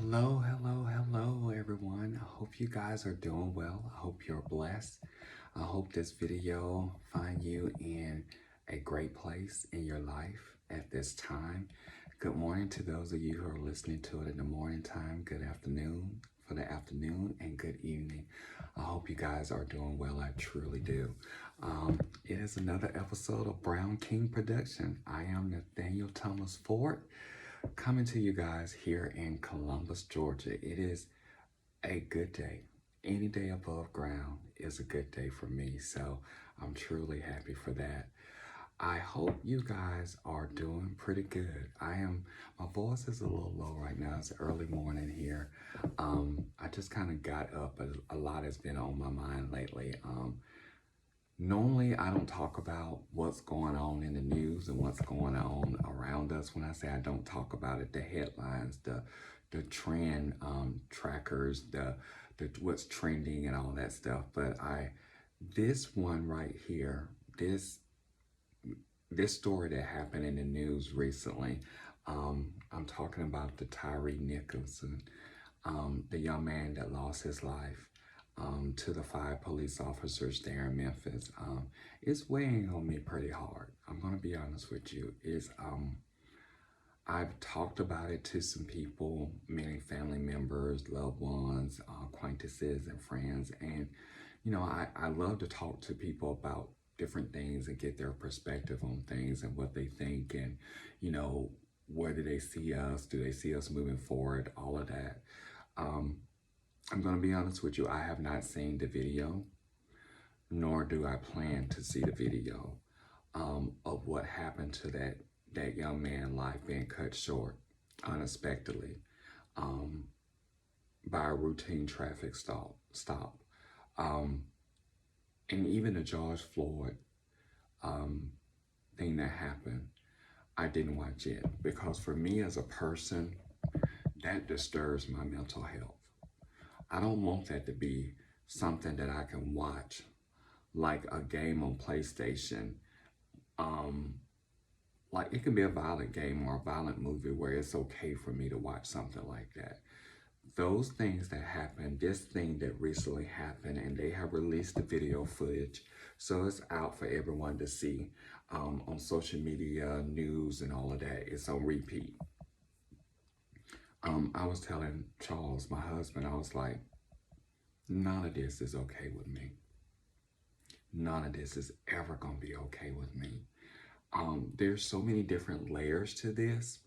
Hello, everyone. I hope you guys are doing well. I hope you're blessed. I hope this video find you in a great place in your life at this time. Good morning to those of you who are listening to it in the morning time. Good afternoon for the afternoon and good evening. I hope you guys are doing well. I truly do. It is another episode of Brown King Production. I am Nathaniel Thomas Ford, coming to you guys here in Columbus, Georgia. It is a good day. Any day above ground is a good day for me, so I'm truly happy for that. I hope you guys are doing pretty good. My voice is a little low right now. It's early morning here. I just kind of got up. A lot has been on my mind lately. Normally, I don't talk about what's going on in the news and what's going on around us. When I say I don't talk about it, the headlines, the trend trackers, the what's trending and all that stuff. But this one right here, this story that happened in the news recently, I'm talking about the Tyree Nicholson, the young man that lost his life. To the 5 police officers there in Memphis. It's weighing on me pretty hard. I'm going to be honest with you. I've talked about it to some people, many family members, loved ones, acquaintances, and friends. And, I love to talk to people about different things and get their perspective on things and what they think and, where do they see us? Do they see us moving forward? All of that. I'm going to be honest with you, I have not seen the video, nor do I plan to see the video of what happened to that young man's life being cut short unexpectedly by a routine traffic stop. And even the George Floyd thing that happened, I didn't watch it because for me as a person, that disturbs my mental health. I don't want that to be something that I can watch like a game on PlayStation. Like it can be a violent game or a violent movie where it's okay for me to watch something like that. Those things that happened, this thing that recently happened, and they have released the video footage, so it's out for everyone to see on social media, news, and all of that. It's on repeat. I was telling Charles, my husband, I was like, none of this is okay with me. None of this is ever going to be okay with me. There's so many different layers to this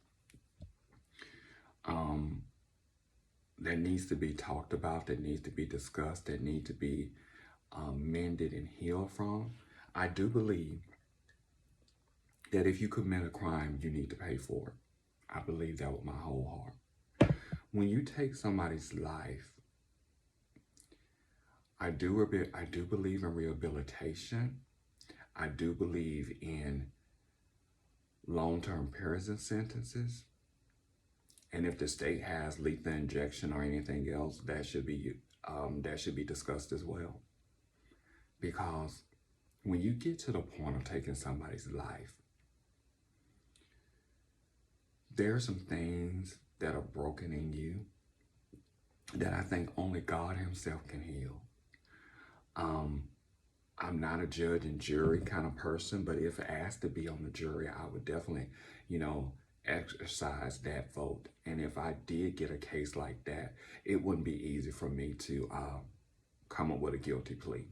that needs to be talked about, that needs to be discussed, that need to be mended and healed from. I do believe that if you commit a crime, you need to pay for it. I believe that with my whole heart. When you take somebody's life, I do believe in rehabilitation. I do believe in long-term prison sentences. And if the state has lethal injection or anything else, that should be discussed as well. Because when you get to the point of taking somebody's life, there are some things that are broken in you that I think only God himself can heal. I'm not a judge and jury kind of person, but if asked to be on the jury, I would definitely, exercise that vote. And if I did get a case like that, it wouldn't be easy for me to come up with a guilty plea.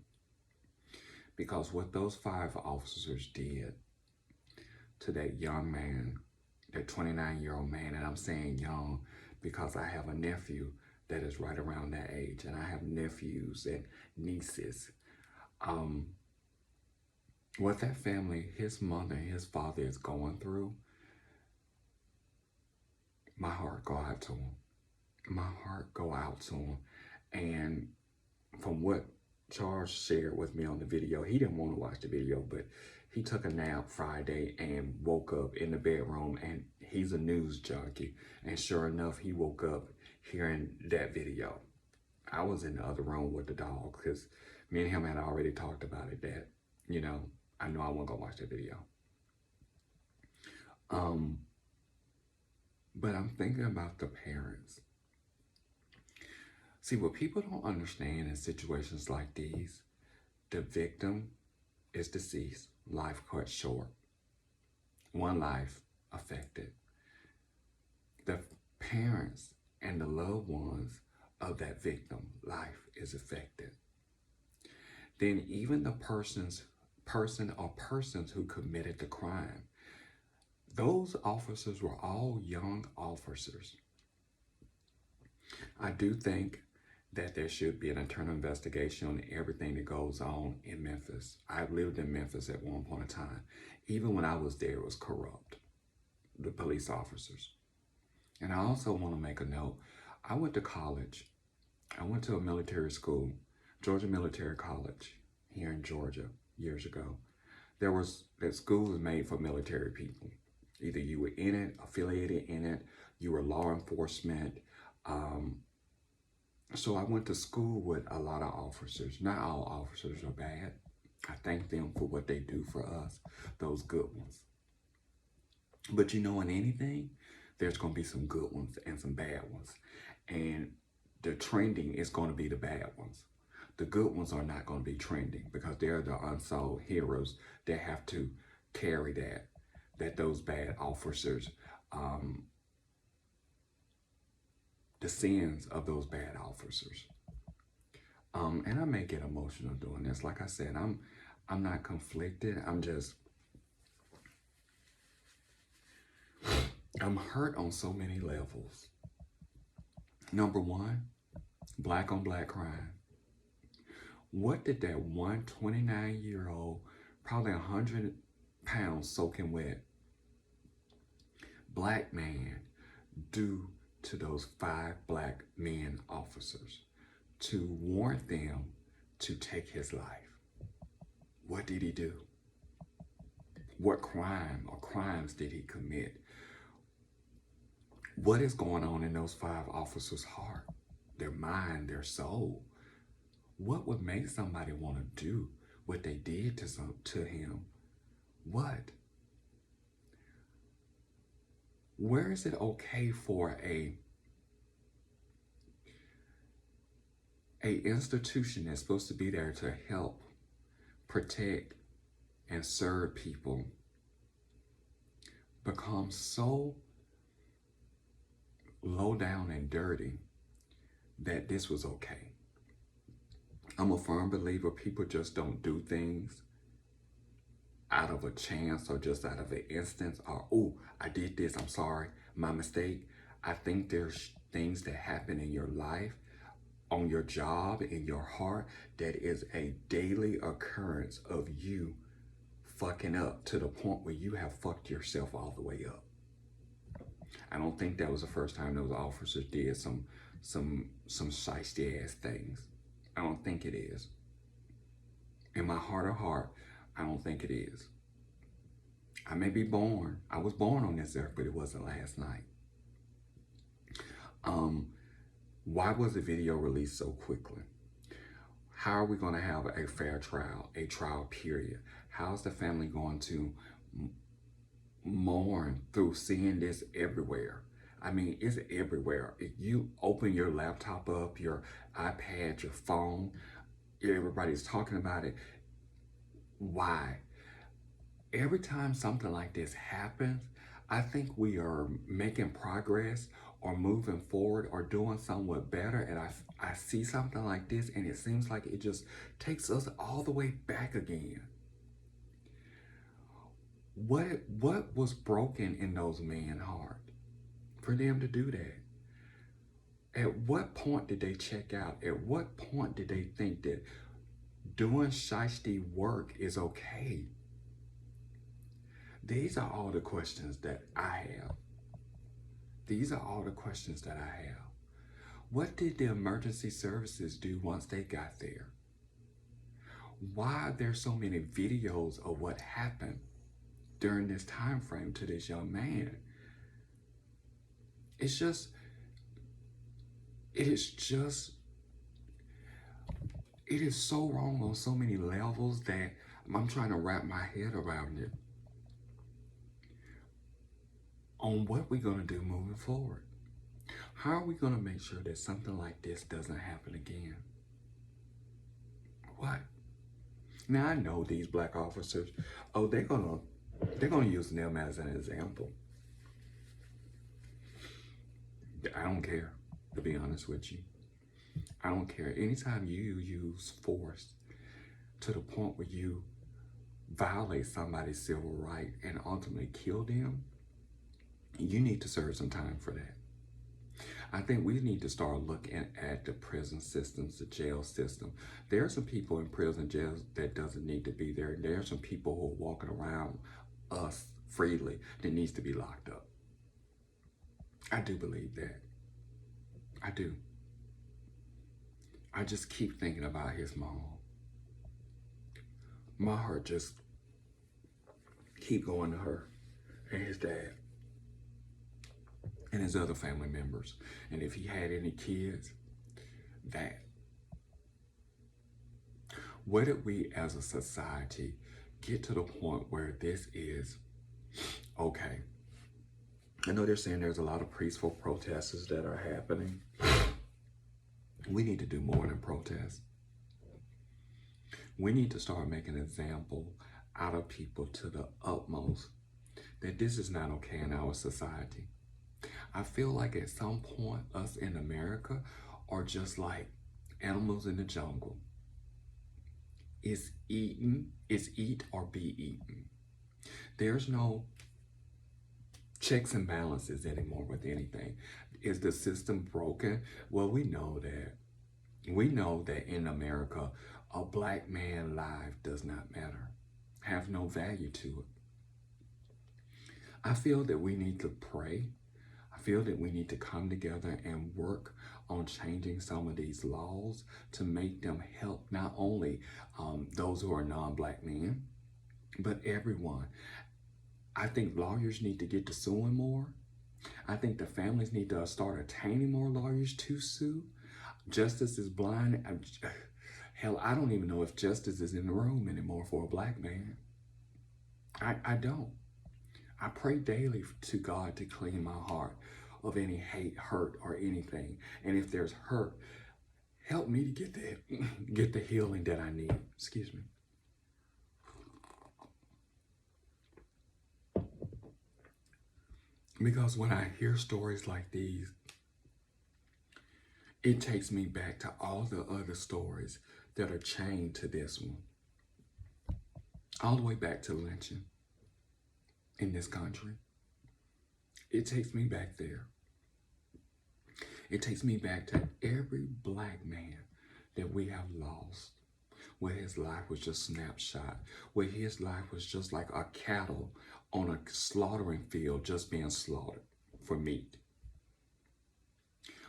Because what those 5 officers did to that young man, that 29-year-old man, and I'm saying young because I have a nephew that is right around that age, and I have nephews and nieces. What that family, his mother and his father is going through, my heart go out to him. My heart go out to him. And from what Charles shared with me on the video, he didn't want to watch the video, but he took a nap Friday and woke up in the bedroom, and he's a news junkie. And sure enough, he woke up hearing that video. I was in the other room with the dog because me and him had already talked about it that, I know I wasn't going to watch that video. But I'm thinking about the parents See, what people don't understand in situations like these, the victim is deceased, life cut short, one life affected. The parents and the loved ones of that victim, life is affected. Then even the person or persons who committed the crime, those officers were all young officers. I do think that there should be an internal investigation on everything that goes on in Memphis. I lived in Memphis at one point in time. Even when I was there, it was corrupt, the police officers. And I also want to make a note. I went to college. I went to a military school, Georgia Military College here in Georgia years ago. That school was made for military people. Either you were in it, affiliated in it, you were law enforcement. So I went to school with a lot of officers. Not all officers are bad. I thank them for what they do for us, those good ones. But you know, in anything, there's going to be some good ones and some bad ones. And the trending is going to be the bad ones. The good ones are not going to be trending because they're the unsung heroes that have to carry that those bad officers, the sins of those bad officers. And I may get emotional doing this. Like I said, I'm not conflicted. I'm hurt on so many levels. Number one, black on black crime. What did that one 29-year-old, probably 100 pounds soaking wet, black man do to those 5 black men officers to warrant them to take his life? What did he do? What crime or crimes did he commit? What is going on in those 5 officers' heart, their mind, their soul? What would make somebody want to do what they did to him? What? Where is it okay for a institution that's supposed to be there to help, protect, and serve people become so low down and dirty that this was okay? I'm a firm believer people just don't do things out of a chance or just out of an instance or, oh, I did this, I'm sorry, my mistake. I think there's things that happen in your life, on your job, in your heart, that is a daily occurrence of you fucking up to the point where you have fucked yourself all the way up. I don't think that was the first time those officers did some shiesty ass things. I don't think it is. In my heart of heart, I don't think it is. I may be born. I was born on this earth, but it wasn't last night. Why was the video released so quickly? How are we going to have a fair trial, a trial period? How's the family going to mourn through seeing this everywhere? I mean, it's everywhere. If you open your laptop up, your iPad, your phone, everybody's talking about it. Why? Every time something like this happens, I think we are making progress or moving forward or doing somewhat better. And I see something like this and it seems like it just takes us all the way back again. What was broken in those men's heart for them to do that? At what point did they check out? At what point did they think that doing shiesty work is okay? These are all the questions that I have. These are all the questions that I have. What did the emergency services do once they got there? Why are there so many videos of what happened during this time frame to this young man? It is so wrong on so many levels that I'm trying to wrap my head around it. On what we're going to do moving forward. How are we going to make sure that something like this doesn't happen again? What? Now I know these black officers, oh, they're gonna use them as an example. I don't care, to be honest with you. I don't care. Anytime you use force to the point where you violate somebody's civil right and ultimately kill them, you need to serve some time for that. I think we need to start looking at the prison systems, the jail system. There are some people in prison jails that doesn't need to be there. There are some people who are walking around us freely that needs to be locked up. I do believe that. I do. I just keep thinking about his mom. My heart just keep going to her and his dad and his other family members. And if he had any kids, that. Where did we as a society get to the point where this is okay? I know they're saying there's a lot of peaceful protests that are happening. We need to do more than protest. We need to start making an example out of people to the utmost that this is not okay in our society. I feel like at some point us in America are just like animals in the jungle. It's eat or be eaten. There's no checks and balances anymore with anything. Is the system broken? Well, we know that. We know that in America, a black man's life does not matter, have no value to it. I feel that we need to pray. I feel that we need to come together and work on changing some of these laws to make them help not only those who are non-black men, but everyone. I think lawyers need to get to suing more. I think the families need to start attaining more lawyers to sue. Justice is blind. Hell, I don't even know if justice is in the room anymore for a black man. I don't. I pray daily to God to clean my heart of any hate, hurt, or anything. And if there's hurt, help me to get the healing that I need. Excuse me. Because when I hear stories like these, it takes me back to all the other stories that are chained to this one. All the way back to lynching in this country. It takes me back there. It takes me back to every black man that we have lost, where his life was just snapshot, where his life was just like a cattle on a slaughtering field just being slaughtered for meat.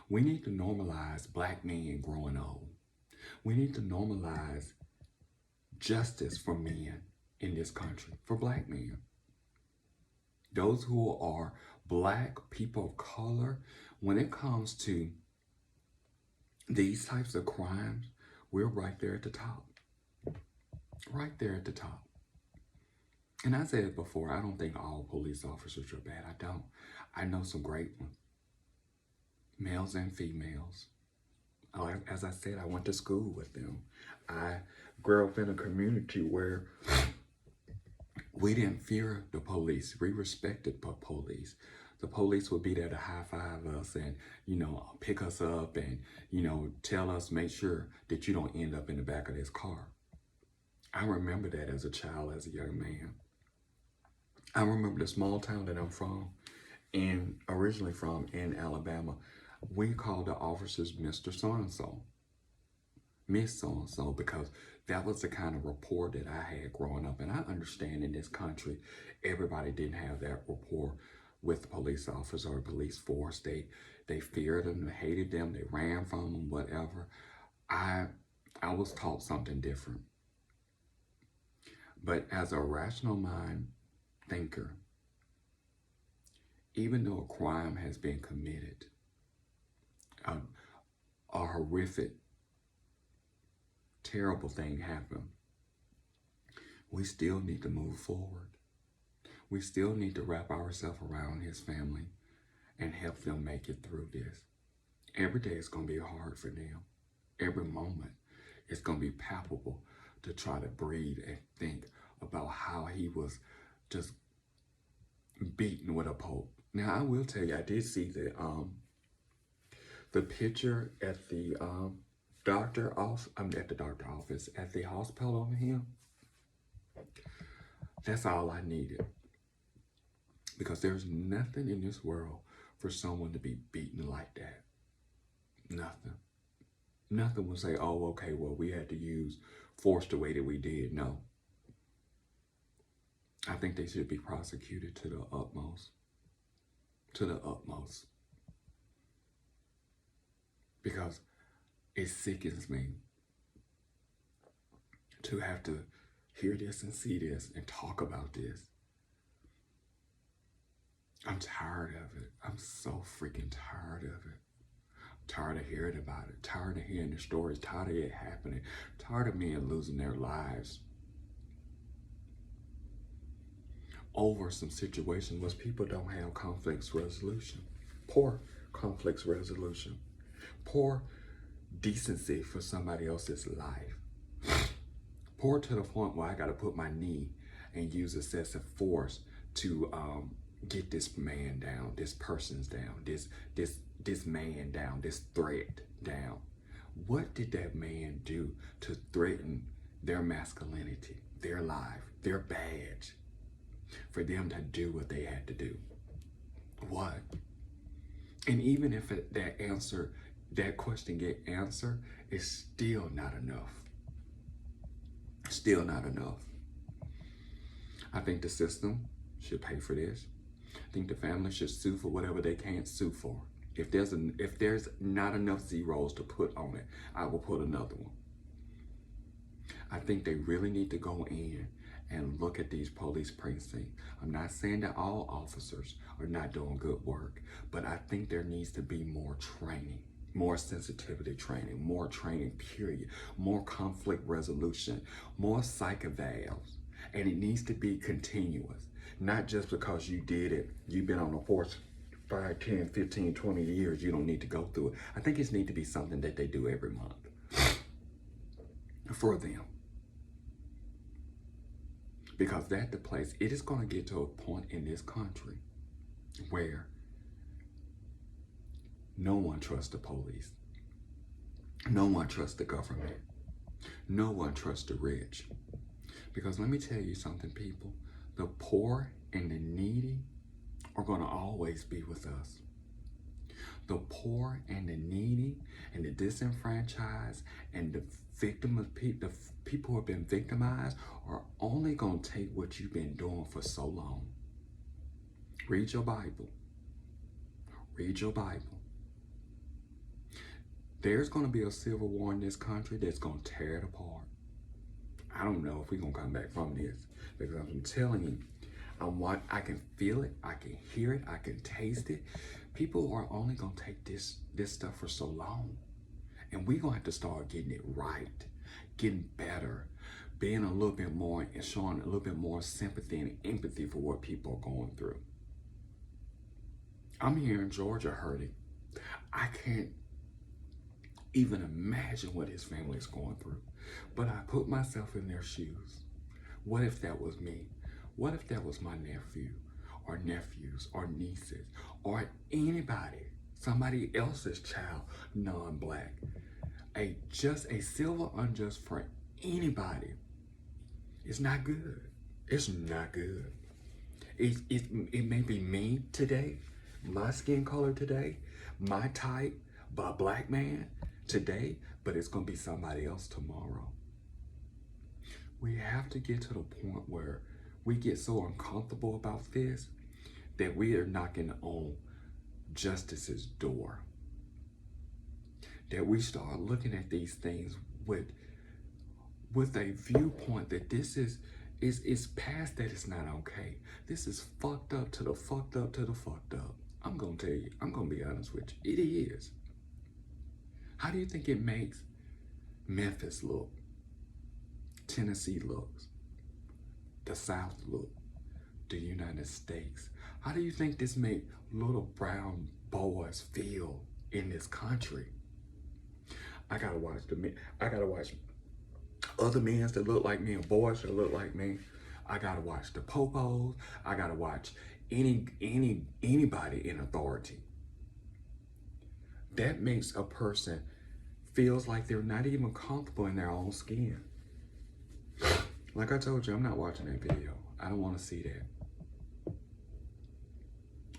We need to normalize black men growing old. We need to normalize justice for men in this country, for black men. Those who are black, people of color, when it comes to these types of crimes, we're right there at the top. Right there at the top. And I said it before, I don't think all police officers are bad. I don't. I know some great ones. Males and females. As I said, I went to school with them. I grew up in a community where we didn't fear the police. We respected the police. The police would be there to high-five us and, pick us up and, tell us, make sure that you don't end up in the back of this car. I remember that as a child, as a young man. I remember the small town that I'm from, and originally from in Alabama. We called the officers Mr. So-and-so, Miss So-and-so, because that was the kind of rapport that I had growing up. And I understand in this country, everybody didn't have that rapport with the police officer or police force. They feared them, they hated them, they ran from them, whatever. I was taught something different. But as a rational mind thinker, even though a crime has been committed, a horrific, terrible thing happened, we still need to move forward. We still need to wrap ourselves around his family and help them make it through this. Every day is going to be hard for them. Every moment it's going to be palpable to try to breathe and think about how he was just beaten with a pole. Now, I will tell you, I did see the picture at the doctor office. I'm at the doctor office at the hospital over here. That's all I needed, because there's nothing in this world for someone to be beaten like that. Nothing. Nothing will say, oh, okay, well, we had to use force the way that we did. No. I think they should be prosecuted to the utmost. To the utmost. Because it sickens me to have to hear this and see this and talk about this. I'm tired of it. I'm so freaking tired of it. Tired of hearing about it. Tired of hearing the stories. Tired of it happening. Tired of men losing their lives over some situations where people don't have conflict resolution. Poor conflict resolution. Poor decency for somebody else's life. Poor to the point where I got to put my knee and use excessive force to get this man down, this person's down, this man down, this threat down. What did that man do to threaten their masculinity, their life, their badge, for them to do what they had to do? What? And even if that question get answered, it's still not enough. Still not enough. I think the system should pay for this. I think the family should sue for whatever they can't sue for. If there's not enough zeros to put on it, I will put another one. I think they really need to go in and look at these police precincts. I'm not saying that all officers are not doing good work, but I think there needs to be more training, more sensitivity training, more training, period, more conflict resolution, more psych evals, and it needs to be continuous. Not just because you did it, you've been on the force 5, 10, 15, 20 years, you don't need to go through it. I think it needs to be something that they do every month for them. Because that's the place, it is going to get to a point in this country where no one trusts the police. No one trusts the government. No one trusts the rich. Because let me tell you something, people. The poor and the needy are going to always be with us. The poor and the needy and the disenfranchised and the the people who have been victimized are only going to take what you've been doing for so long. Read your Bible. Read your Bible. There's going to be a civil war in this country that's going to tear it apart. I don't know if we're going to come back from this, because I'm telling you, I can feel it, I can hear it, I can taste it. People are only going to take this stuff for so long. And we're going to have to start getting it right, getting better, being a little bit more and showing a little bit more sympathy and empathy for what people are going through. I'm here in Georgia hurting. I can't even imagine what his family is going through. But I put myself in their shoes. What if that was me? What if that was my nephew or nephews or nieces or anybody, somebody else's child, non-black? Just a civil unjust for anybody. It's not good. It's not good. It may be me today, my skin color today, my type, but a black man today, but it's going to be somebody else tomorrow. We have to get to the point where we get so uncomfortable about this that we are knocking on justice's door. That we start looking at these things with a viewpoint that this is past that it's not okay. This is fucked up to the fucked up to the fucked up. I'm going to tell you, I'm going to be honest with you. It is. How do you think it makes Memphis look? Tennessee looks? The South look? The United States? How do you think this make little brown boys feel in this country. I gotta watch I gotta watch other men that look like me and boys that look like me. I gotta watch the popos. I gotta watch anybody in authority. That makes a person feels like they're not even comfortable in their own skin. Like I told you, I'm not watching that video. I don't want to see that.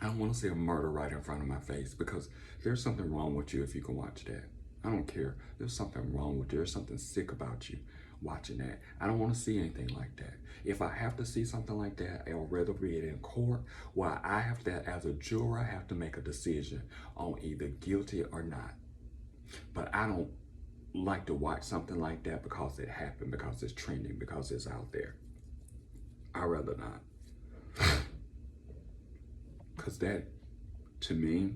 I don't want to see a murder right in front of my face, because there's something wrong with you if you can watch that. I don't care. There's something wrong with you. There's something sick about you watching that. I don't want to see anything like that. If I have to see something like that, I would rather be it in court, where I have to, as a juror, I have to make a decision on either guilty or not. But I don't like to watch something like that because it happened, because it's trending, because it's out there. I'd rather not. Because that, to me,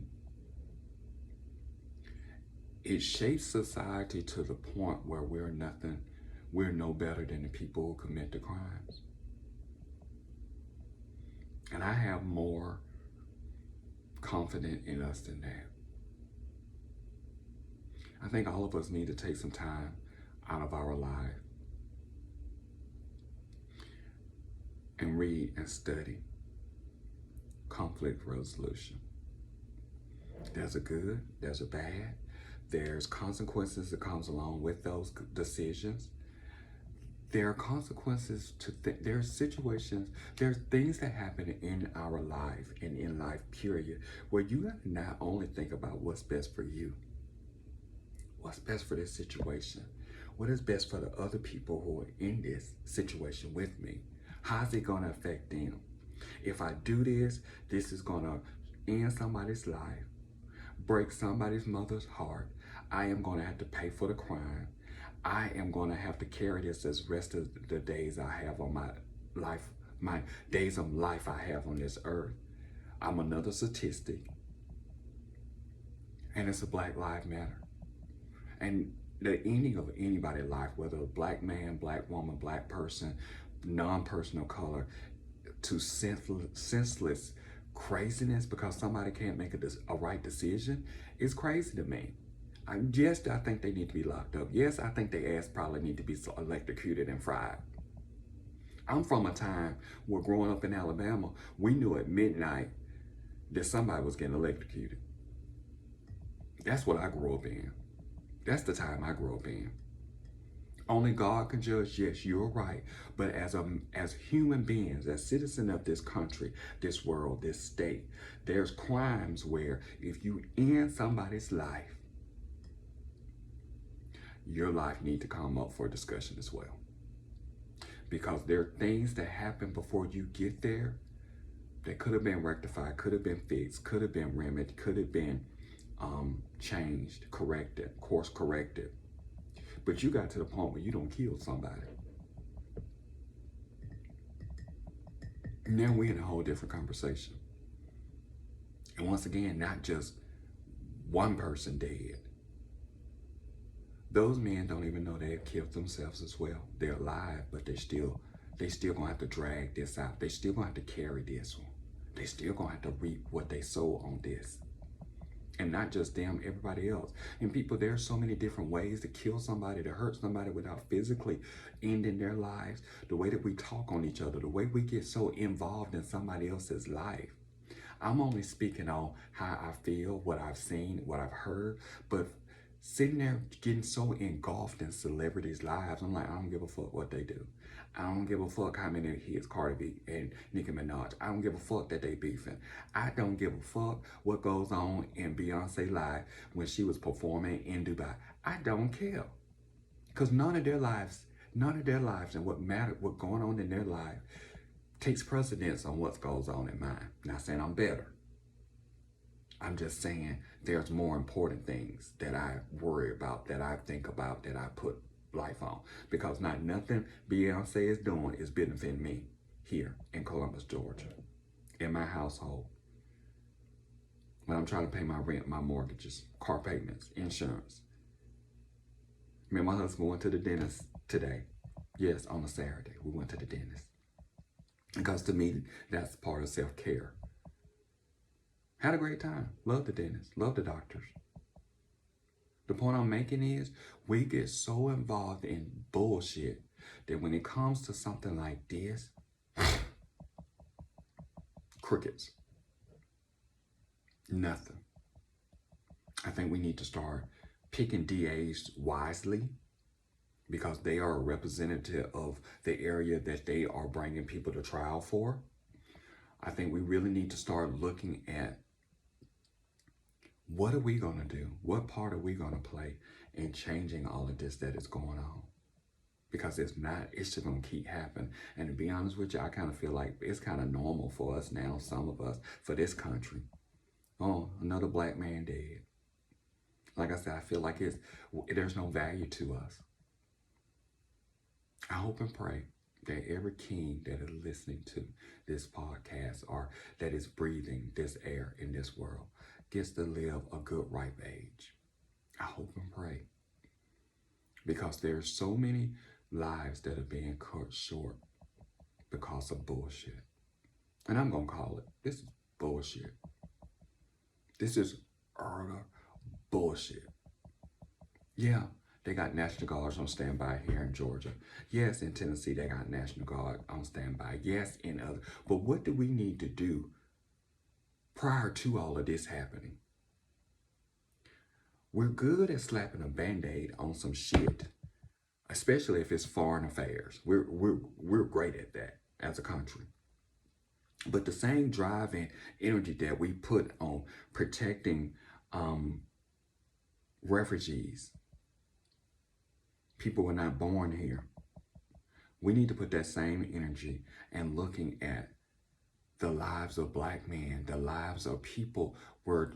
it shapes society to the point where we're no better than the people who commit the crimes. And I have more confidence in us than that. I think all of us need to take some time out of our life and read and study conflict resolution. There's a good, there's a bad, there's consequences that comes along with those decisions. There are consequences to there's situations, there's things that happen in our life and in life period, where you have to not only think about what's best for you, what's best for this situation, what is best for the other people who are in this situation with me. How's it gonna affect them? If I do this, this is gonna end somebody's life, break somebody's mother's heart. I am gonna have to pay for the crime. I am gonna have to carry this as rest of the days I have on my life, my days of life I have on this earth. I'm another statistic. And it's a Black Lives Matter. And the ending of anybody's life, whether a black man, black woman, black person, non-person of color, to senseless craziness because somebody can't make a right decision, is crazy to me. Yes, I think they need to be locked up. Yes, I think their ass probably need to be electrocuted and fried. I'm from a time where growing up in Alabama, we knew at midnight that somebody was getting electrocuted. That's what I grew up in. That's the time I grew up in. Only God can judge. Yes, you're right. But as human beings, as citizens of this country, this world, this state, there's crimes where if you end somebody's life, your life needs to come up for discussion as well. Because there are things that happen before you get there that could have been rectified, could have been fixed, could have been remedied, could have been changed, corrected, course corrected. But you got to the point where you don't kill somebody. Now we're in a whole different conversation. And once again, not just one person dead. Those men don't even know they have killed themselves as well. They're alive, but they still gonna have to drag this out. They still gonna have to carry this one. They still gonna have to reap what they sow on this. And not just them, everybody else. And people, there are so many different ways to kill somebody, to hurt somebody without physically ending their lives. The way that we talk on each other, the way we get so involved in somebody else's life. I'm only speaking on how I feel, what I've seen, what I've heard, but sitting there getting so engulfed in celebrities' lives, I'm like, I don't give a fuck what they do. I don't give a fuck how many hits Cardi B and Nicki Minaj. I don't give a fuck that they beefing. I don't give a fuck what goes on in Beyonce live when she was performing in Dubai. I don't care. Because none of their lives and what going on in their life takes precedence on what goes on in mine. Not saying I'm better. I'm just saying there's more important things that I worry about, that I think about, that I put life on. Because not nothing Beyonce is doing is benefiting me here in Columbus, Georgia, in my household. When I'm trying to pay my rent, my mortgages, car payments, insurance. Me and my husband went to the dentist today. Yes, on a Saturday, we went to the dentist. Because to me, that's part of self-care. Had a great time. Love the dentist. Love the doctors. The point I'm making is we get so involved in bullshit that when it comes to something like this, crickets, nothing. I think we need to start picking DAs wisely because they are a representative of the area that they are bringing people to trial for. I think we really need to start looking at what are we going to do? What part are we going to play in changing all of this that is going on? Because it's just going to keep happening. And to be honest with you, I kind of feel like it's kind of normal for us now, some of us, for this country. Oh, another black man dead. Like I said, I feel like there's no value to us. I hope and pray that every king that is listening to this podcast or that is breathing this air in this world gets to live a good ripe age. I hope and pray. Because there's so many lives that are being cut short because of bullshit. And I'm going to call it, this is bullshit. This is utter bullshit. Yeah, they got National Guards on standby here in Georgia. Yes, in Tennessee, they got National Guard on standby. Yes, in other. But what do we need to do prior to all of this happening? We're good at slapping a Band-Aid on some shit, especially if it's foreign affairs. We're great at that as a country. But the same drive and energy that we put on protecting refugees, people were not born here. We need to put that same energy and looking at the lives of black men, the lives of people where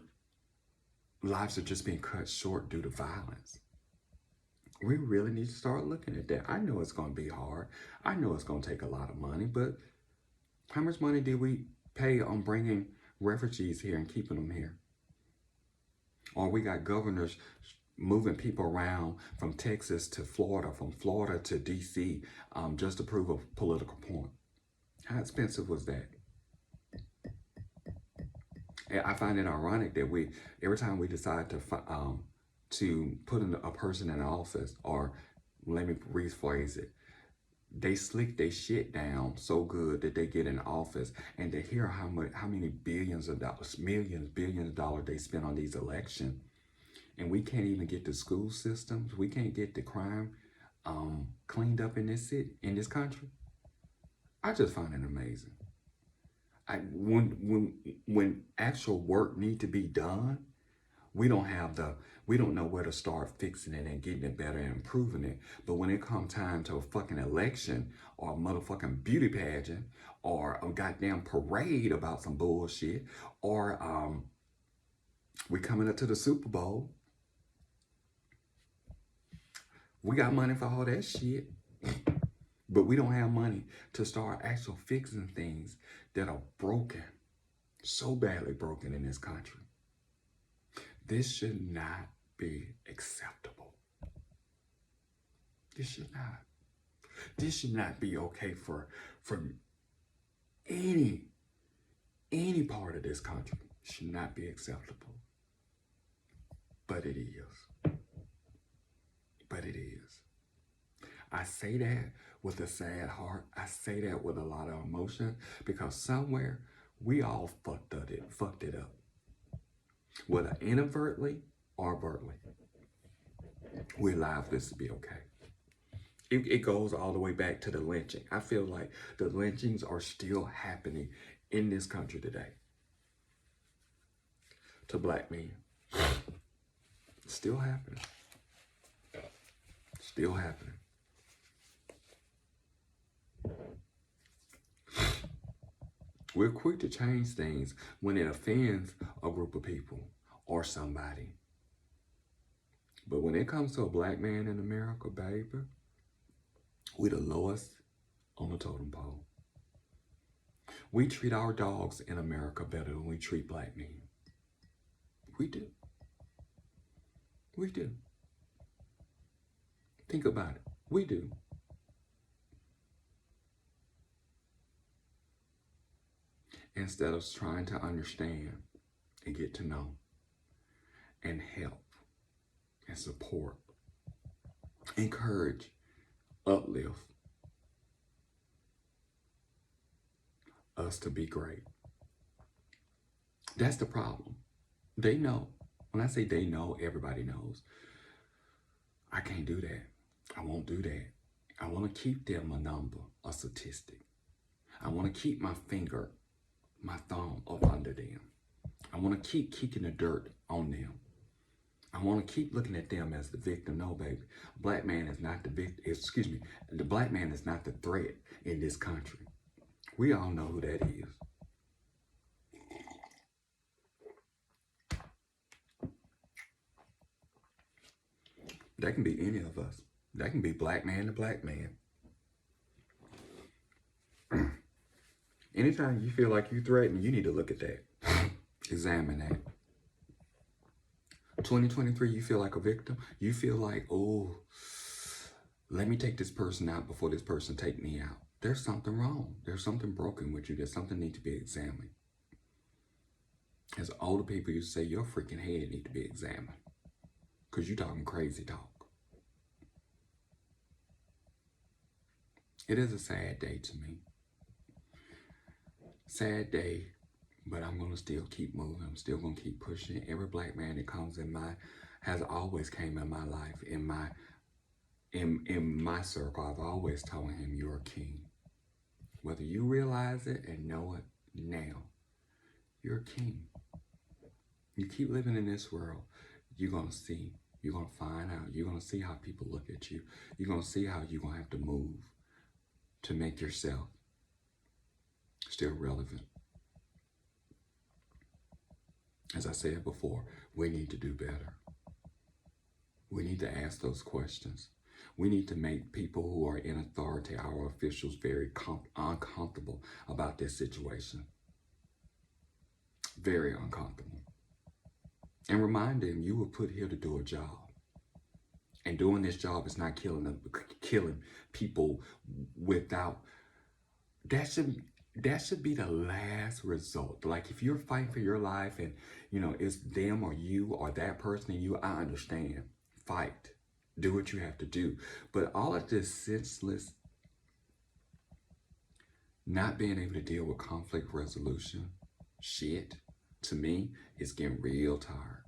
lives are just being cut short due to violence. We really need to start looking at that. I know it's going to be hard. I know it's going to take a lot of money, but how much money did we pay on bringing refugees here and keeping them here? Or we got governors moving people around from Texas to Florida, from Florida to DC, just to prove a political point. How expensive was that? And I find it ironic that every time we decide to put a person in office, or let me rephrase it, they slick their shit down so good that they get in office, and to hear how many billions of dollars they spend on these elections, and we can't even get the school systems, we can't get the crime cleaned up in this country. I just find it amazing. When actual work need to be done, we don't know where to start fixing it and getting it better and improving it. But when it comes time to a fucking election or a motherfucking beauty pageant or a goddamn parade about some bullshit, or we coming up to the Super Bowl, we got money for all that shit, but we don't have money to start actually fixing things that are broken, so badly broken in this country. This should not be acceptable. This should not. This should not be okay for any part of this country. It should not be acceptable. But it is. But it is. I say that with a sad heart. I say that with a lot of emotion because somewhere we all fucked it up. Whether inadvertently or overtly, we allow this to be okay. It goes all the way back to the lynching. I feel like the lynchings are still happening in this country today to black men. Still happening. Still happening. We're quick to change things when it offends a group of people or somebody. But when it comes to a black man in America, baby, we're the lowest on the totem pole. We treat our dogs in America better than we treat black men. We do. We do. Think about it. We do. Instead of trying to understand and get to know and help and support, encourage, uplift us to be great. That's the problem. They know. When I say they know, everybody knows. I can't do that. I won't do that. I want to keep them a number, a statistic. I want to keep my finger, my thumb up under them. I want to keep kicking the dirt on them. I want to keep looking at them as the victim. No, baby. Black man is not the victim. Excuse me. The black man is not the threat in this country. We all know who that is. That can be any of us. That can be black man to black man. Anytime you feel like you're threatened, you need to look at that. Examine that. 2023, you feel like a victim. You feel like, oh, let me take this person out before this person take me out. There's something wrong. There's something broken with you. There's something need to be examined. As older people used to say, your freaking head need to be examined. Because you're talking crazy talk. It is a sad day to me. Sad day, but I'm going to still keep moving. I'm still going to keep pushing. Every black man that comes in has always came in my life. In my circle, I've always told him, you're a king. Whether you realize it and know it now, you're a king. You keep living in this world, you're going to see. You're going to find out. You're going to see how people look at you. You're going to see how you're going to have to move to make yourself still relevant. As I said before, we need to do better. We need to ask those questions. We need to make people who are in authority, our officials, very uncomfortable about this situation. Very uncomfortable. And remind them you were put here to do a job. And doing this job is not killing people without. That should be the last result. Like if you're fighting for your life and it's them or you or that person and you, I understand. Fight. Do what you have to do. But all of this senseless, not being able to deal with conflict resolution shit, to me, it's getting real tired.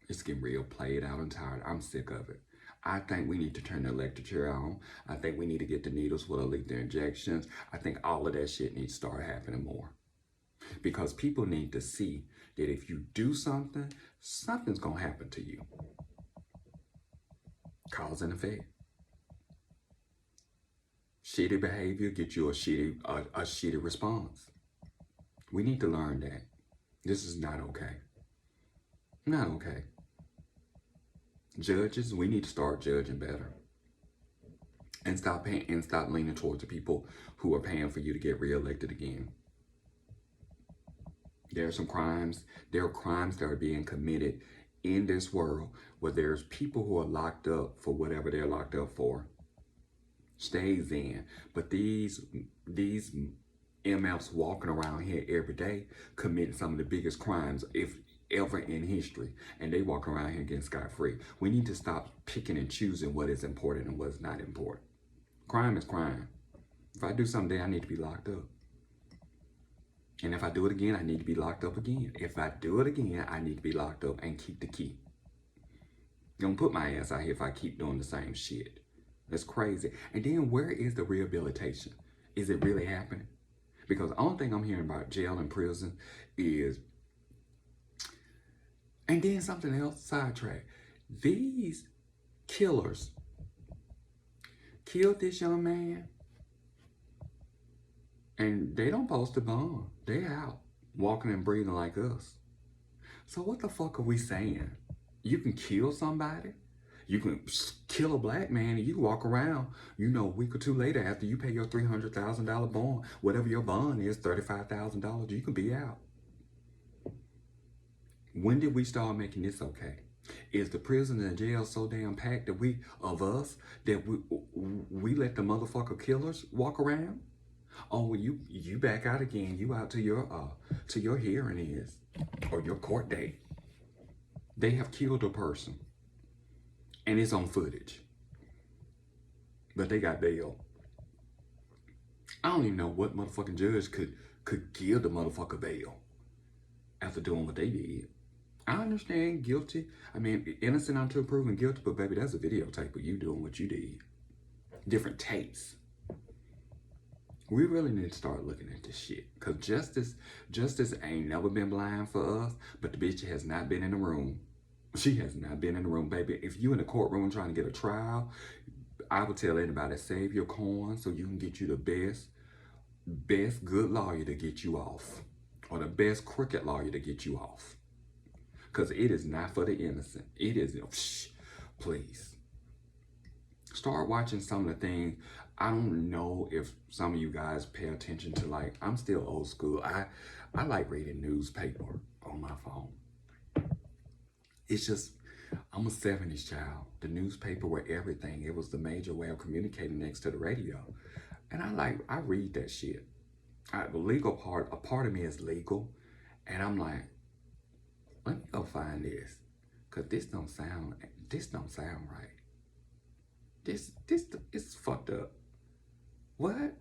It's getting real played out and tired. I'm sick of it. I think we need to turn the electric chair on. I think we need to get the needles with lethal injections. I think all of that shit needs to start happening more. Because people need to see that if you do something, something's going to happen to you. Cause and effect. Shitty behavior gets you a shitty response. We need to learn that. This is not okay. Not okay. Judges, we need to start judging better. And stop leaning towards the people who are paying for you to get reelected again. There are crimes that are being committed in this world where there's people who are locked up for whatever they're locked up for. Stays in. But these MFs walking around here every day committing some of the biggest crimes ever in history, and they walk around here getting scot-free. We need to stop picking and choosing what is important and what is not important. Crime is crime. If I do something, I need to be locked up. And if I do it again, I need to be locked up again. If I do it again, I need to be locked up and keep the key. Don't put my ass out here if I keep doing the same shit. That's crazy. And then where is the rehabilitation? Is it really happening? Because the only thing I'm hearing about jail and prison is, and then something else, sidetrack. These killers killed this young man, and they don't post a bond. They out walking and breathing like us. So what the fuck are we saying? You can kill somebody. You can kill a black man and you can walk around, a week or two later after you pay your $300,000 bond, whatever your bond is, $35,000, you can be out. When did we start making this okay? Is the prison and jail so damn packed that we let the motherfucker killers walk around? Oh, well, you back out again. You out to your hearing is or your court date. They have killed a person. and it's on footage. But they got bail. I don't even know what motherfucking judge could give the motherfucker bail after doing what they did. I understand guilty. I mean, innocent until proven guilty, but baby, that's a videotape of you doing what you did. Different tapes. We really need to start looking at this shit. Cause justice ain't never been blind for us, but the bitch has not been in the room. She has not been in the room, baby. If you in the courtroom trying to get a trial, I would tell anybody, save your coin so you can get you the best good lawyer to get you off. Or the best crooked lawyer to get you off. Because it is not for the innocent. It is, please. Start watching some of the things. I don't know if some of you guys pay attention to, like, I'm still old school. I like reading newspaper on my phone. It's just, I'm a 70s child. The newspaper were everything. It was the major way of communicating next to the radio. And I read that shit. The legal part, a part of me is legal. And I'm like, let me go find this. Cause this don't sound right. This it's fucked up. What?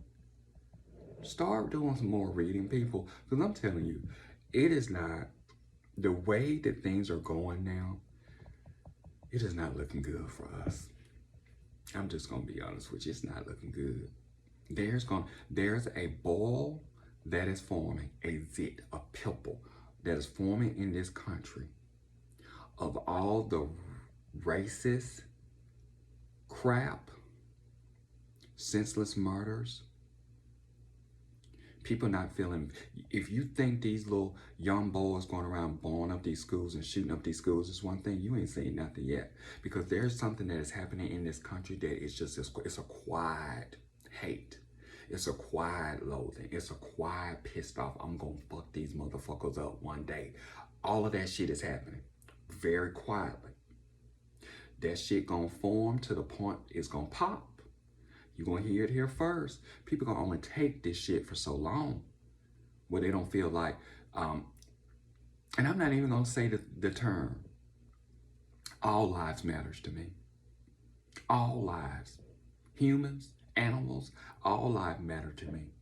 Start doing some more reading, people. Cause I'm telling you, it is not, the way that things are going now, it is not looking good for us. I'm just gonna be honest with you, it's not looking good. There's a ball that is forming, a pimple that is forming in this country of all the racist crap, senseless murders, people not feeling. If you think these little young boys going around blowing up these schools and shooting up these schools is one thing, you ain't seen nothing yet. Because there's something that is happening in this country that is just, it's a quiet hate. It's a quiet loathing. It's a quiet pissed off. I'm gonna fuck these motherfuckers up one day. All of that shit is happening very quietly. That shit gonna form to the point it's gonna pop. You're gonna hear it here first. People gonna only take this shit for so long where they don't feel like, and I'm not even gonna say the term, all lives matters to me. All lives. Humans, animals, all lives matter to me.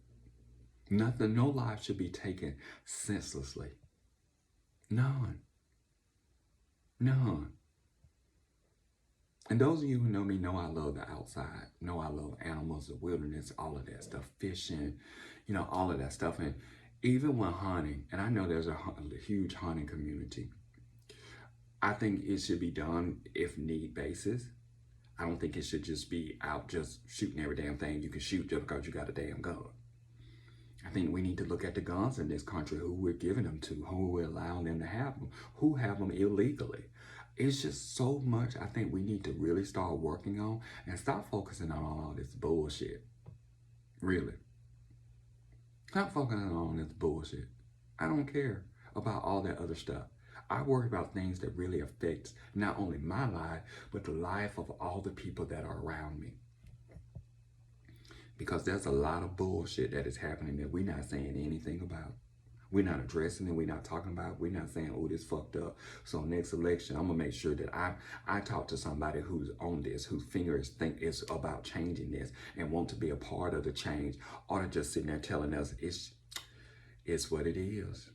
No life should be taken senselessly. None. None. And those of you who know me know I love the outside. Know I love animals, the wilderness, all of that stuff. Fishing, all of that stuff. And even when hunting, and I know there's a huge hunting community, I think it should be done if need basis. I don't think it should just be out just shooting every damn thing you can shoot just because you got a damn gun. I think we need to look at the guns in this country, who we're giving them to, who we're allowing them to have them, who have them illegally. It's just so much I think we need to really start working on and stop focusing on all this bullshit. Really. Stop focusing on this bullshit. I don't care about all that other stuff. I worry about things that really affect not only my life, but the life of all the people that are around me. Because there's a lot of bullshit that is happening that we're not saying anything about. We're not addressing it. We're not talking about it. We're not saying, oh, this fucked up. So next election, I'm going to make sure that I talk to somebody who's on this, whose fingers think it's about changing this and want to be a part of the change, or to just sitting there telling us it's what it is.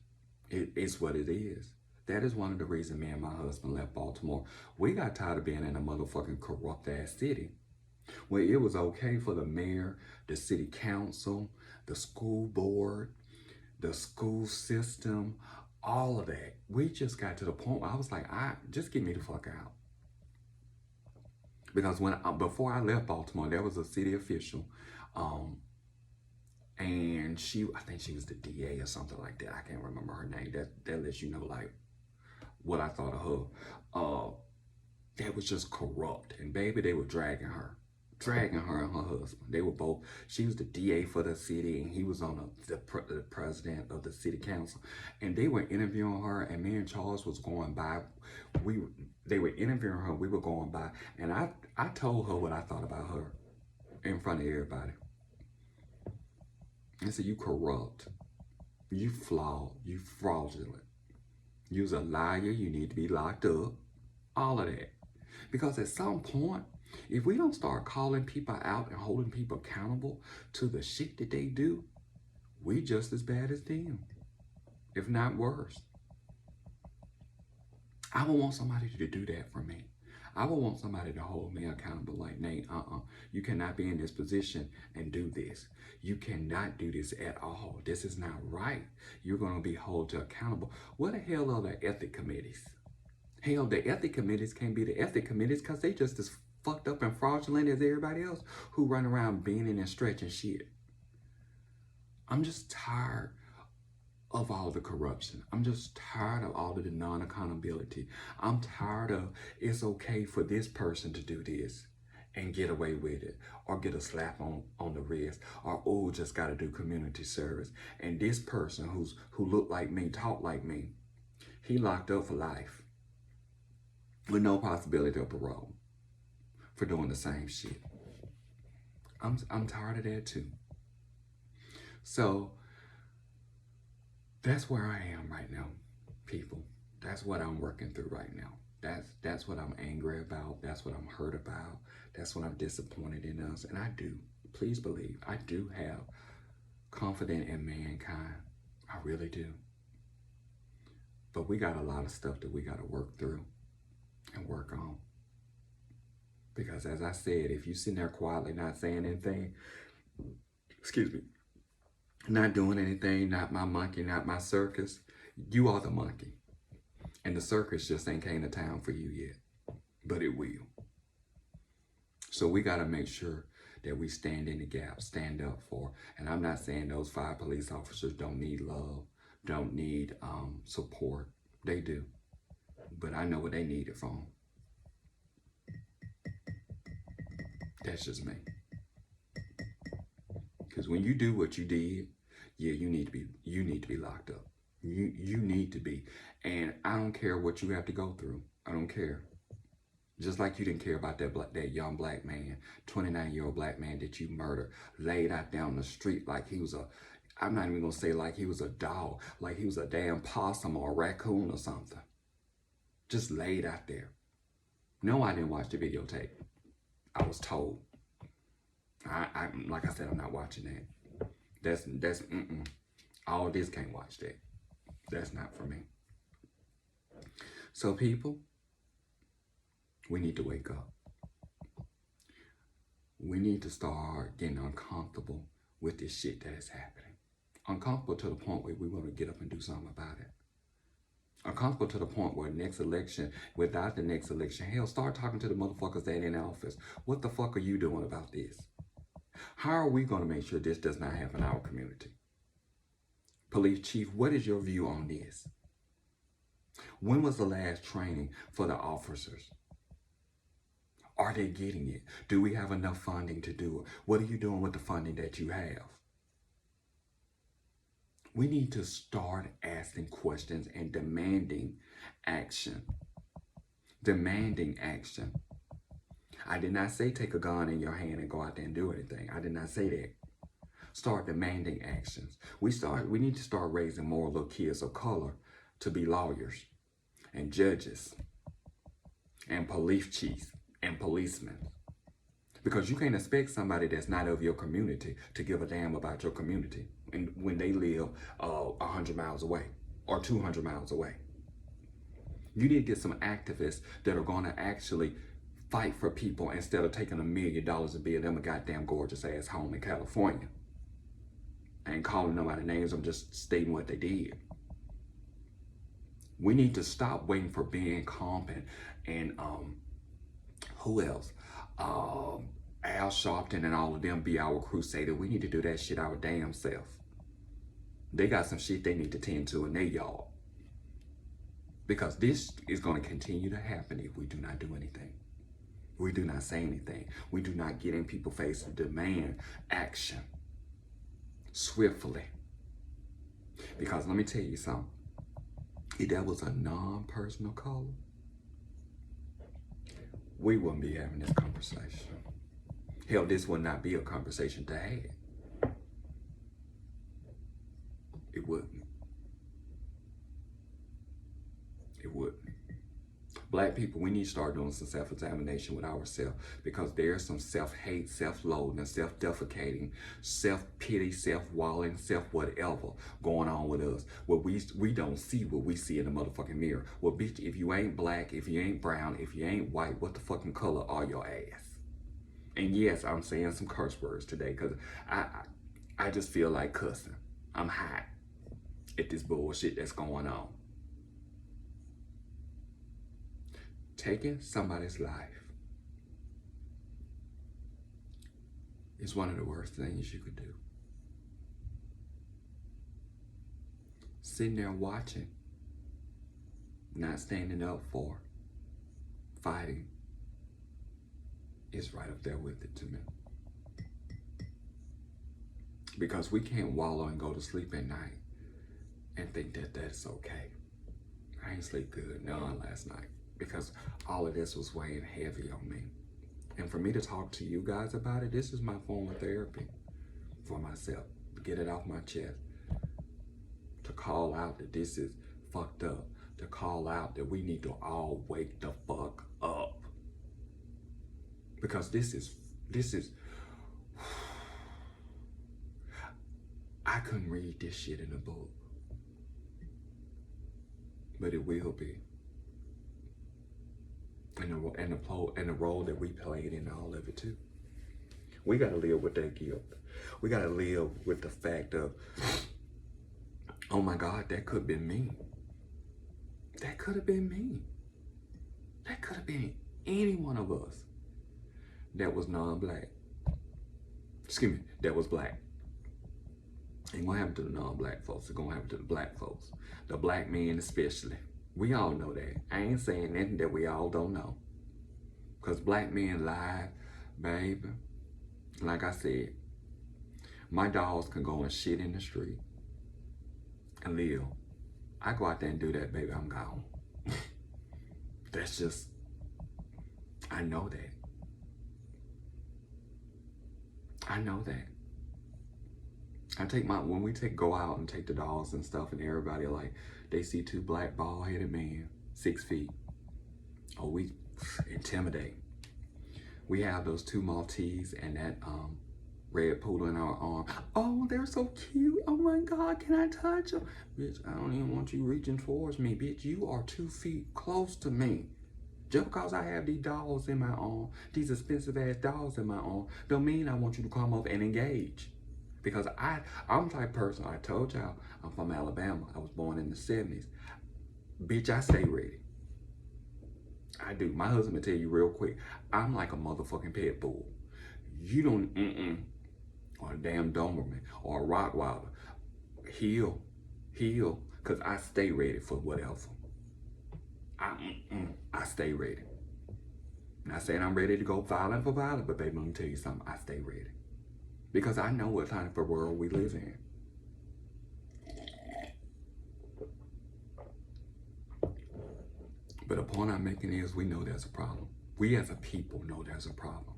It's what it is. That is one of the reasons me and my husband left Baltimore. We got tired of being in a motherfucking corrupt ass city where it was okay for the mayor, the city council, the school board, the school system, all of that. We just got to the point where I was like, just get me the fuck out. Because before I left Baltimore, there was a city official, and I think she was the DA or something like that. I can't remember her name. That lets you know, like, what I thought of her. That was just corrupt. And baby, they were dragging her and her husband. They were both, she was the DA for the city, and he was on the president of the city council. And they were interviewing her, and me and Charles was going by. They were interviewing her, we were going by, and I told her what I thought about her in front of everybody. I said, you corrupt, you flawed, you fraudulent, you's a liar, you need to be locked up, all of that. Because at some point, if we don't start calling people out and holding people accountable to the shit that they do, we just as bad as them, if not worse. I would want somebody to do that for me. I would want somebody to hold me accountable like, Nate, you cannot be in this position and do this. You cannot do this at all. This is not right. You're going to be held to accountable. What the hell are the ethic committees? Hell, the ethic committees can't be the ethic committees because they just as fucked up and fraudulent as everybody else who run around bending and stretching shit. I'm just tired of all the corruption. I'm just tired of all of the non-accountability. I'm tired of it's okay for this person to do this and get away with it, or get a slap on the wrist, or oh, just got to do community service. And this person who looked like me, talked like me, he locked up for life with no possibility of parole for doing the same shit. I'm tired of that too. So that's where I am right now, people. That's what I'm working through right now. That's what I'm angry about. That's what I'm hurt about. That's what I'm disappointed in us. And I do, please believe, I do have confidence in mankind. I really do. But we got a lot of stuff that we got to work through and work on. Because as I said, if you sitting there quietly not saying anything, excuse me, not doing anything, not my monkey, not my circus, you are the monkey. And the circus just ain't came to town for you yet, but it will. So we got to make sure that we stand in the gap, stand up for, and I'm not saying those 5 police officers don't need love, don't need support. They do. But I know what they need it from. That's just me. Because when you do what you did, yeah, you need to be locked up. You need to be. And I don't care what you have to go through. I don't care. Just like you didn't care about that young black man, 29-year-old black man that you murdered, laid out down the street like he was I'm not even going to say like he was a dog, like he was a damn possum or a raccoon or something. Just laid out there. No, I didn't watch the videotape. I was told. I like I said, I'm not watching that. That's all this can't watch that. That's not for me. So people, we need to wake up. We need to start getting uncomfortable with this shit that is happening. Uncomfortable to the point where we want to get up and do something about it. Uncomfortable to the point where next election, without the next election, hell, start talking to the motherfuckers that in office. What the fuck are you doing about this? How are we going to make sure this does not happen in our community? Police chief, what is your view on this? When was the last training for the officers? Are they getting it? Do we have enough funding to do it? What are you doing with the funding that you have? We need to start asking questions and demanding action. Demanding action. I did not say take a gun in your hand and go out there and do anything. I did not say that. Start demanding actions. We need to start raising more little kids of color to be lawyers and judges and police chiefs and policemen. Because you can't expect somebody that's not of your community to give a damn about your community and when they live 100 miles away or 200 miles away. You need to get some activists that are going to actually fight for people instead of taking $1 million and build them a goddamn gorgeous ass home in California. I ain't calling nobody names, I'm just stating what they did. We need to stop waiting for Ben Compton and who else? Al Sharpton and all of them be our crusader. We need to do that shit our damn self. They got some shit they need to tend to in their yard. Because this is going to continue to happen if we do not do anything. We do not say anything. We do not get in people's face and demand action swiftly. Because let me tell you something. If that was a non-personal caller, we wouldn't be having this conversation. Hell, this would not be a conversation to have. It wouldn't. It wouldn't. Black people, we need to start doing some self-examination with ourselves, because there's some self-hate, self-loathing, self-defecating, self-pity, self-walling, self-whatever going on with us. Where we don't see what we see in the motherfucking mirror. Well, bitch, if you ain't black, if you ain't brown, if you ain't white, what the fucking color are your ass? And yes, I'm saying some curse words today because I just feel like cussing. I'm hot at this bullshit that's going on. Taking somebody's life is one of the worst things you could do. Sitting there watching, not standing up for, fighting, is right up there with it to me. Because we can't wallow and go to sleep at night and think that that's okay. I ain't sleep good none last night because all of this was weighing heavy on me. And for me to talk to you guys about it, this is my form of therapy for myself. Get it off my chest. To call out that this is fucked up. To call out that we need to all wake the fuck up. Because this is, I couldn't read this shit in a book. But it will be. And the role that we played in all of it too. We gotta live with that guilt. We gotta live with the fact of, oh my God, that could have been me. That could have been me. That could have been any one of us that was non-black. Excuse me, that was black. Ain't gonna happen to the non-black folks. It's gonna happen to the black folks. The black men especially. We all know that. I ain't saying nothing that we all don't know. Because black men lie, baby. Like I said, my dogs can go and shit in the street and live. I go out there and do that, baby, I'm gone. That's just, I know that. I know that. When we go out and take the dogs and stuff, and everybody like, they see two black bald-headed men, 6 feet. Oh, we intimidate. We have those 2 Maltese and that red poodle in our arm. Oh, they're so cute. Oh my God, can I touch them? Bitch, I don't even want you reaching towards me. Bitch, you are 2 feet close to me. Just because I have these dogs in my arm, these expensive ass dogs in my arm, don't mean I want you to come up and engage. Because I'm the type of person, I told y'all, I'm from Alabama. I was born in the 70s. Bitch, I stay ready. I do. My husband will tell you real quick, I'm like a motherfucking pit bull. You don't, or a damn Doberman, or a Rottweiler. Heal, because I stay ready for whatever. I stay ready. Not saying I'm ready to go violent for violent, but baby, let me tell you something, I stay ready. Because I know what kind of a world we live in. But upon our making is, we know there's a problem. We as a people know there's a problem.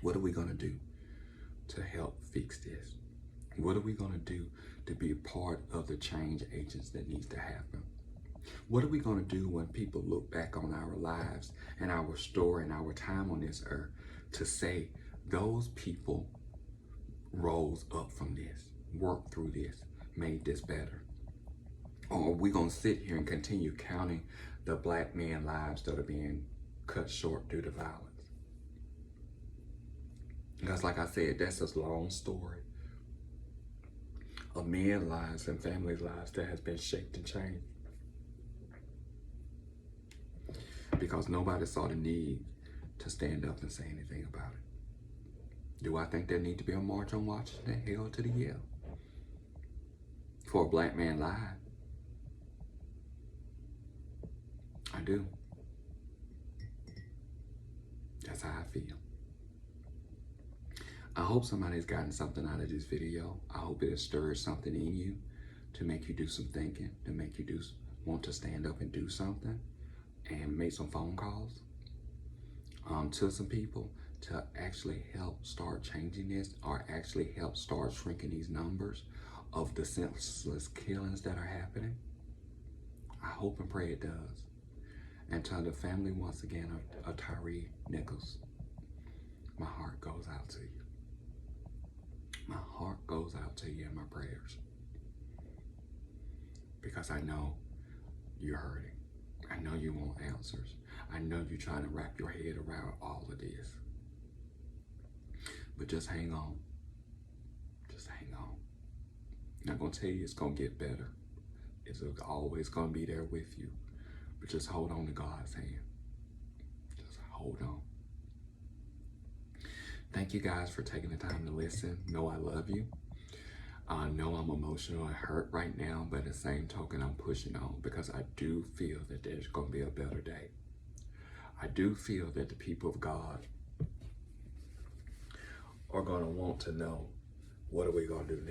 What are we gonna do to help fix this? What are we gonna do to be a part of the change agents that needs to happen? What are we gonna do when people look back on our lives and our story and our time on this earth to say those people rose up from this, worked through this, made this better? Or are we gonna sit here and continue counting the black men lives that are being cut short due to violence? Because like I said, that's a long story of men lives and families lives that has been shaped and changed. Because nobody saw the need to stand up and say anything about it. Do I think there need to be a march on Washington? Hell to the yeah. For a black man lied. I do. That's how I feel. I hope somebody's gotten something out of this video. I hope it has stirred something in you to make you do some thinking, to make you want to stand up and do something and make some phone calls to some people to actually help start changing this, or actually help start shrinking these numbers of the senseless killings that are happening. I hope and pray it does. And to the family, once again, of Tyree Nichols, my heart goes out to you. My heart goes out to you in my prayers. Because I know you're hurting. I know you want answers. I know you're trying to wrap your head around all of this. But just hang on. Just hang on. I'm not going to tell you it's going to get better. It's always going to be there with you. But just hold on to God's hand. Just hold on. Thank you guys for taking the time to listen. Know I love you. I know I'm emotional and hurt right now, but at the same token, I'm pushing on because I do feel that there's going to be a better day. I do feel that the people of God are going to want to know, what are we going to do next?